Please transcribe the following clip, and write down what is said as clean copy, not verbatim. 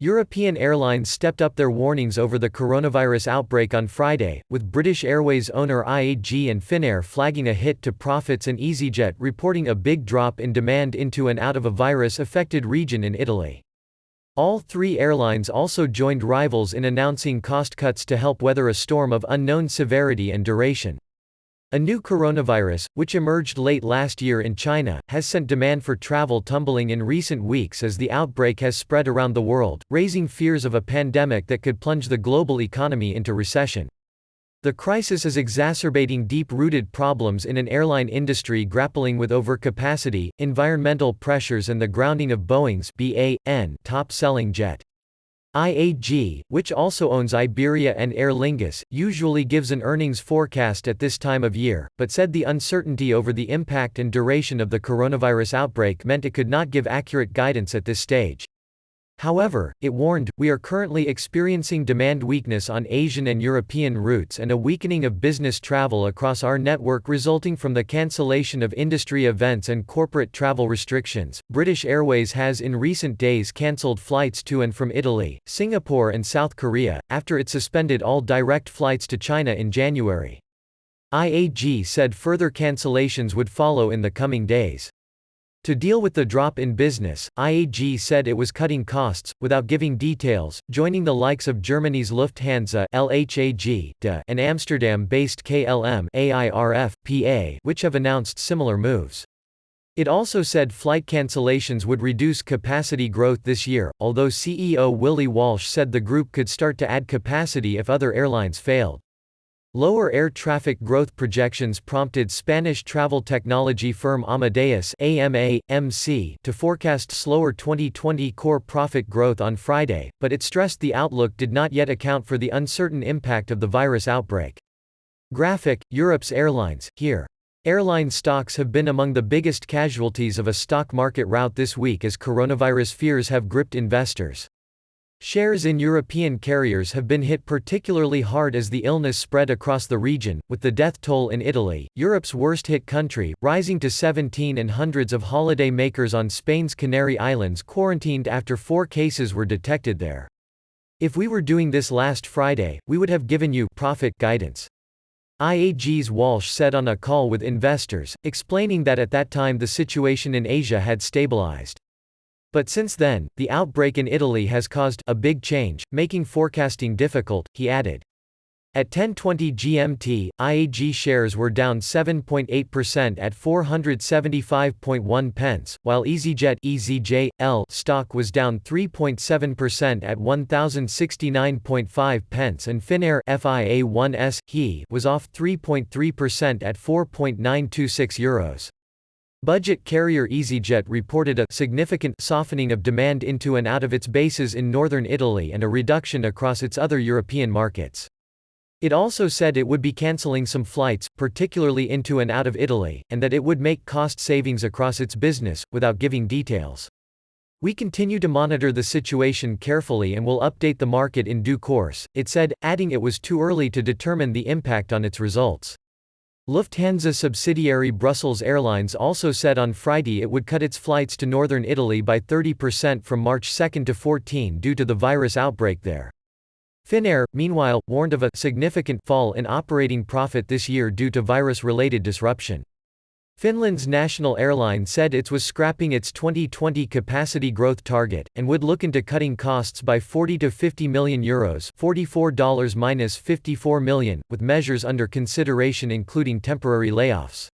European airlines stepped up their warnings over the coronavirus outbreak on Friday, with British Airways owner IAG and Finnair flagging a hit to profits and EasyJet reporting a big drop in demand into and out of a virus-affected region in Italy. All three airlines also joined rivals in announcing cost cuts to help weather a storm of unknown severity and duration. A new coronavirus, which emerged late last year in China, has sent demand for travel tumbling in recent weeks as the outbreak has spread around the world, raising fears of a pandemic that could plunge the global economy into recession. The crisis is exacerbating deep-rooted problems in an airline industry grappling with overcapacity, environmental pressures and the grounding of Boeing's BA-N top-selling jet. IAG, which also owns Iberia and Aer Lingus, usually gives an earnings forecast at this time of year, but said the uncertainty over the impact and duration of the coronavirus outbreak meant it could not give accurate guidance at this stage. However, it warned, "We are currently experiencing demand weakness on Asian and European routes and a weakening of business travel across our network resulting from the cancellation of industry events and corporate travel restrictions." British Airways has in recent days cancelled flights to and from Italy, Singapore, and South Korea, after it suspended all direct flights to China in January. IAG said further cancellations would follow in the coming days. To deal with the drop in business, IAG said it was cutting costs, without giving details, joining the likes of Germany's Lufthansa (LHAG) and Amsterdam-based KLM (AIRF) PA, which have announced similar moves. It also said flight cancellations would reduce capacity growth this year, although CEO Willie Walsh said the group could start to add capacity if other airlines failed. Lower air traffic growth projections prompted Spanish travel technology firm Amadeus (AMA, MC) to forecast slower 2020 core profit growth on Friday, but it stressed the outlook did not yet account for the uncertain impact of the virus outbreak. Graphic, Europe's airlines, here. Airline stocks have been among the biggest casualties of a stock market rout this week as coronavirus fears have gripped investors. Shares in European carriers have been hit particularly hard as the illness spread across the region, with the death toll in Italy, Europe's worst-hit country, rising to 17 and hundreds of holiday makers on Spain's Canary Islands quarantined after 4 cases were detected there. "If we were doing this last Friday, we would have given you profit guidance," IAG's Walsh said on a call with investors, explaining that at that time the situation in Asia had stabilized. But since then, the outbreak in Italy has caused a big change, making forecasting difficult, he added. At 10:20 GMT, IAG shares were down 7.8% at 475.1 pence, while EasyJet (EasyJL) stock was down 3.7% at 1069.5 pence and Finnair FIA1S HE was off 3.3% at €4.926. Budget carrier EasyJet reported a significant softening of demand into and out of its bases in northern Italy and a reduction across its other European markets. It also said it would be cancelling some flights, particularly into and out of Italy, and that it would make cost savings across its business, without giving details. "We continue to monitor the situation carefully and will update the market in due course," it said, adding it was too early to determine the impact on its results. Lufthansa subsidiary Brussels Airlines also said on Friday it would cut its flights to northern Italy by 30% from March 2 to 14 due to the virus outbreak there. Finnair, meanwhile, warned of a significant fall in operating profit this year due to virus-related disruption. Finland's national airline said it was scrapping its 2020 capacity growth target, and would look into cutting costs by €40 to €50 million ($44 - $54 million), with measures under consideration including temporary layoffs.